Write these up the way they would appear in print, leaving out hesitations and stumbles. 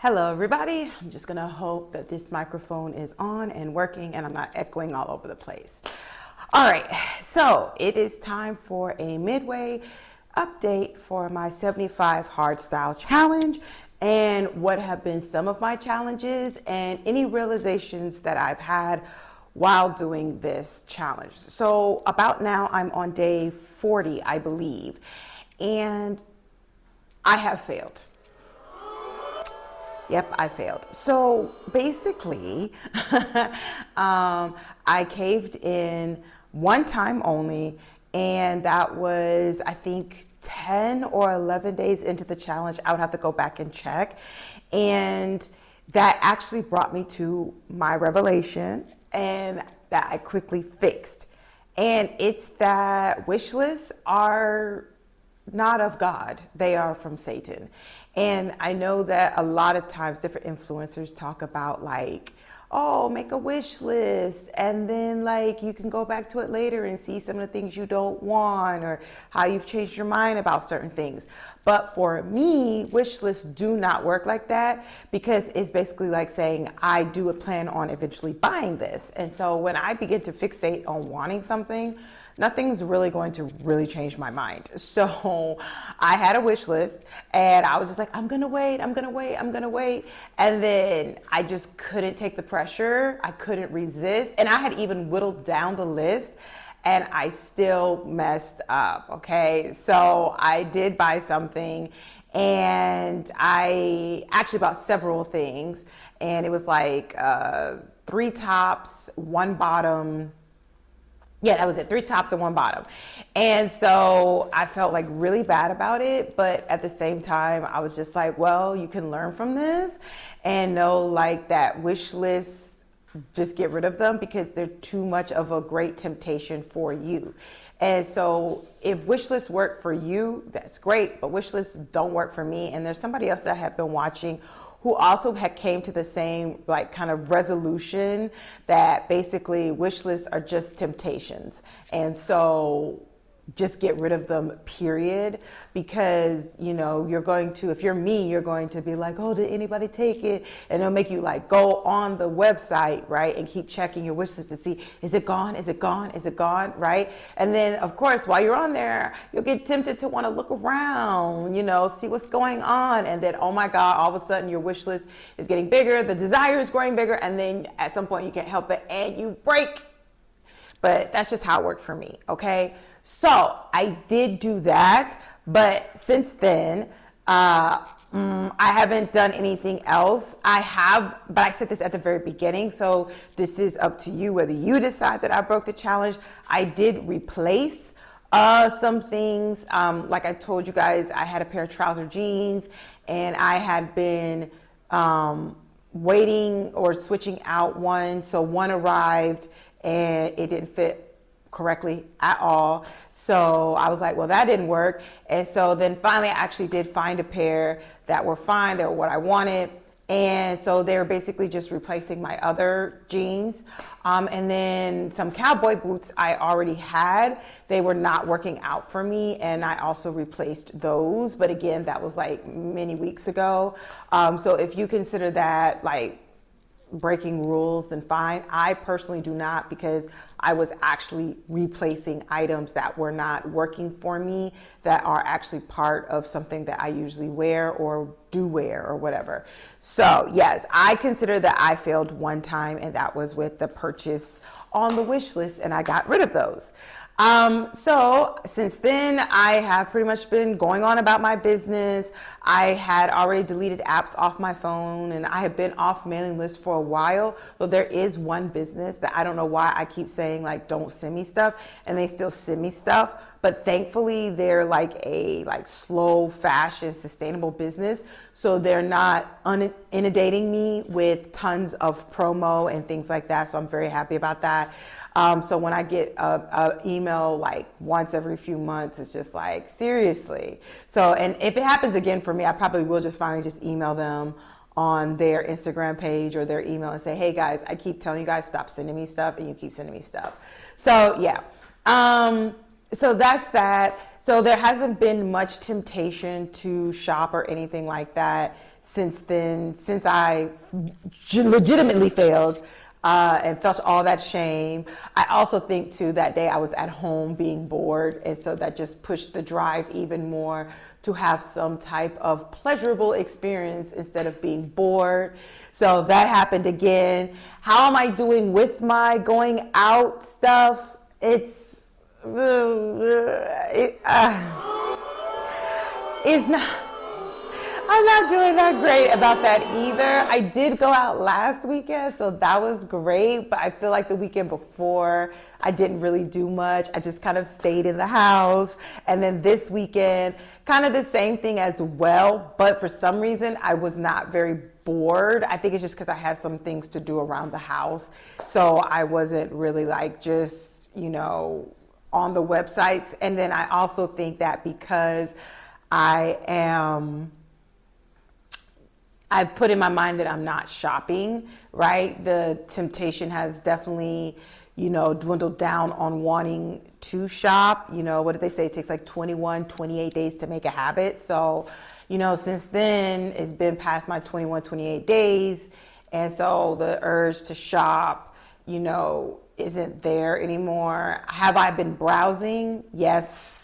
Hello everybody, I'm just gonna hope that this microphone is on and working and I'm not echoing all over the place. All right, so it is time for a midway update for my 75 hard style challenge and what have been some of my challenges and any realizations that I've had while doing this challenge. So about now I'm on day 40, I believe, and I have failed. Yep, I failed. So basically, I caved in one time only, and that was, I think, 10 or 11 days into the challenge. I would have to go back and check. And that actually brought me to my revelation, and that I quickly fixed. And it's that wish lists are not of God, they are from Satan. And I know that a lot of times different influencers talk about like, oh, make a wish list and then like you can go back to it later and see some of the things you don't want or how you've changed your mind about certain things. But for me, wish lists do not work like that because it's basically like saying I do plan on eventually buying this. And so when I begin to fixate on wanting something, nothing's really going to really change my mind. So I had a wish list and I was just like, I'm gonna wait. And then I just couldn't take the pressure. I couldn't resist. And I had even whittled down the list and I still messed up, okay? So I did buy something and I actually bought several things and it was like 3 tops, 1 bottom. Yeah, that was it. 3 tops and 1 bottom. And so I felt like really bad about it. But at the same time, I was just like, well, you can learn from this and know like that wish lists, just get rid of them because they're too much of a great temptation for you. And so if wish lists work for you, that's great. But wish lists don't work for me. And there's somebody else that I have been watching who also had came to the same like kind of resolution that basically wish lists are just temptations. And so just get rid of them, period. Because, you know, you're going to, if you're me, you're going to be like, oh, did anybody take it? And it'll make you like go on the website, right? And keep checking your wish list to see, is it gone? Is it gone? Is it gone? Right? And then of course, while you're on there, you'll get tempted to want to look around, you know, see what's going on. And then, oh my God, all of a sudden your wish list is getting bigger. The desire is growing bigger. And then at some point you can't help it and you break. But that's just how it worked for me. Okay. So I did do that, but since then, I haven't done anything else. I have, but I said this at the very beginning, so this is up to you whether you decide that I broke the challenge. I did replace some things. Like I told you guys, I had a pair of trouser jeans, and I had been waiting or switching out one. So one arrived, and it didn't fit correctly at all. So I was like, well, that didn't work. And so then finally I actually did find a pair that were fine. They were what I wanted. And so they were basically just replacing my other jeans. And then some cowboy boots I already had. They were not working out for me. And I also replaced those. But again, that was like many weeks ago. So if you consider that like breaking rules, then fine. I personally do not, because I was actually replacing items that were not working for me that are actually part of something that I usually wear or do wear or whatever. So yes, I consider that I failed one time, and that was with the purchase on the wish list, and I got rid of those. So since then, I have pretty much been going on about my business. I had already deleted apps off my phone, and I have been off mailing lists for a while. Though there is one business that I don't know why I keep saying like, don't send me stuff, and they still send me stuff. But thankfully they're like a slow fashion sustainable business. So they're not inundating me with tons of promo and things like that. So I'm very happy about that. So when I get a email like once every few months, it's just like, seriously. So, and if it happens again for me, I probably will just finally just email them on their Instagram page or their email and say, hey guys, I keep telling you guys, stop sending me stuff, and you keep sending me stuff. So yeah. So that's that. So there hasn't been much temptation to shop or anything like that since then, since I legitimately failed and felt all that shame. I also think too that day I was at home being bored, and so that just pushed the drive even more to have some type of pleasurable experience instead of being bored. So that happened again. How am I doing with my going out stuff? It's not. I'm not doing that great about that either. I did go out last weekend, so that was great, but I feel like the weekend before, I didn't really do much. I just kind of stayed in the house. And then this weekend, kind of the same thing as well, but for some reason, I was not very bored. I think it's just because I had some things to do around the house. So I wasn't really like just, on the websites. And then I also think that because I've put in my mind that I'm not shopping, right? The temptation has definitely, dwindled down on wanting to shop. What did they say? It takes like 21, 28 days to make a habit. So, since then it's been past my 21, 28 days. And so the urge to shop, isn't there anymore. Have I been browsing? Yes.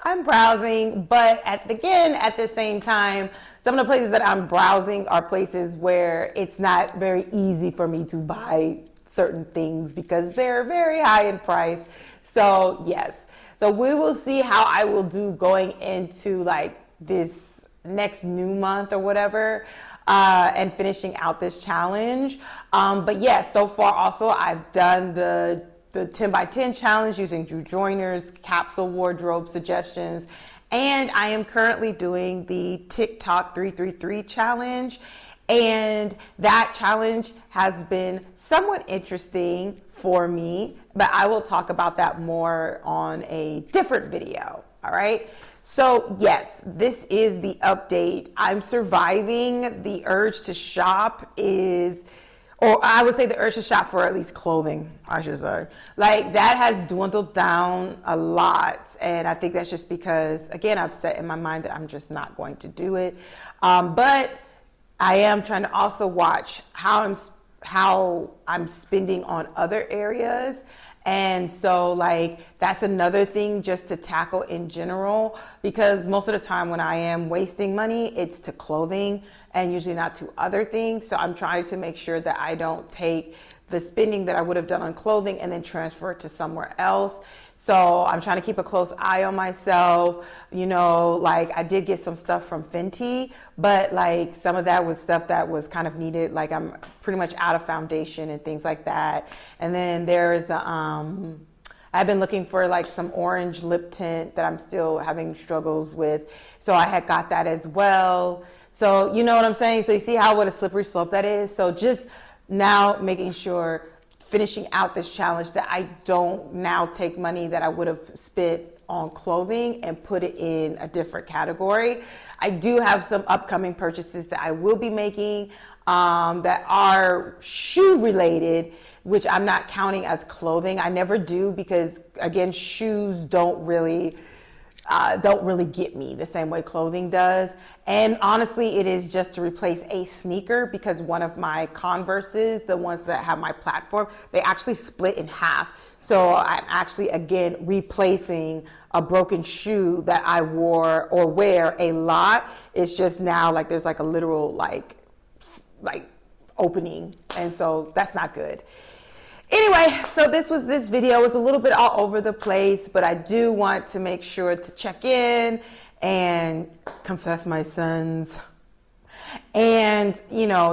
I'm browsing, but at the same time, some of the places that I'm browsing are places where it's not very easy for me to buy certain things because they're very high in price. So yes, so we will see how I will do going into like this next new month or whatever, and finishing out this challenge. But yeah, so far also I've done the 10 by 10 challenge using Drew Joyner's capsule wardrobe suggestions. And I am currently doing the TikTok 333 challenge. And that challenge has been somewhat interesting for me, but I will talk about that more on a different video. All right. So yes, this is the update. I'm surviving. The urge to shop or I would say the urge to shop for at least clothing, I should say. Like that has dwindled down a lot. And I think that's just because, again, I've set in my mind that I'm just not going to do it. But I am trying to also watch how I'm spending on other areas. And so like, that's another thing just to tackle in general, because most of the time when I am wasting money, it's to clothing and usually not to other things. So I'm trying to make sure that I don't take the spending that I would have done on clothing and then transfer it to somewhere else. So I'm trying to keep a close eye on myself. Like I did get some stuff from Fenty, but like some of that was stuff that was kind of needed. Like I'm pretty much out of foundation and things like that. And then there's, I've been looking for like some orange lip tint that I'm still having struggles with. So I had got that as well. So you know what I'm saying? So you see what a slippery slope that is? So just now making sure, finishing out this challenge, that I don't now take money that I would have spent on clothing and put it in a different category. I do have some upcoming purchases that I will be making that are shoe related, which I'm not counting as clothing. I never do because, again, shoes don't really get me the same way clothing does. And honestly, it is just to replace a sneaker because one of my Converses, the ones that have my platform, they actually split in half. So I'm actually, again, replacing a broken shoe that I wore or wear a lot. It's just now like there's like a literal like opening. And so that's not good. Anyway, so this video was a little bit all over the place, but I do want to make sure to check in and confess my sins and,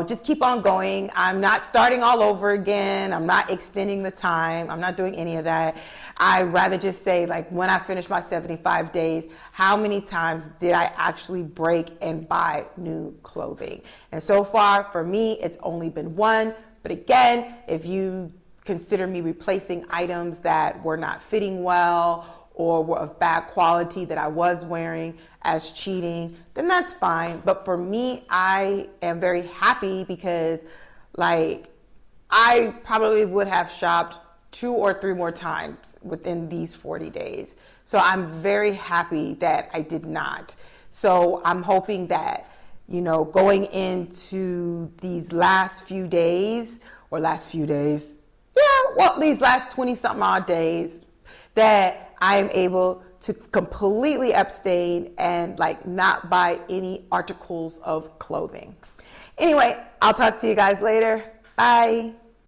just keep on going. I'm not starting all over again. I'm not extending the time. I'm not doing any of that. I rather just say, like, when I finish my 75 days, how many times did I actually break and buy new clothing? And so far for me, it's only been one. But again, if you consider me replacing items that were not fitting well or were of bad quality that I was wearing as cheating, then that's fine. But for me, I am very happy because like I probably would have shopped 2 or 3 more times within these 40 days. So I'm very happy that I did not. So I'm hoping that going into these last few days, these last 20 something odd days, that I am able to completely abstain and like not buy any articles of clothing. Anyway, I'll talk to you guys later. Bye.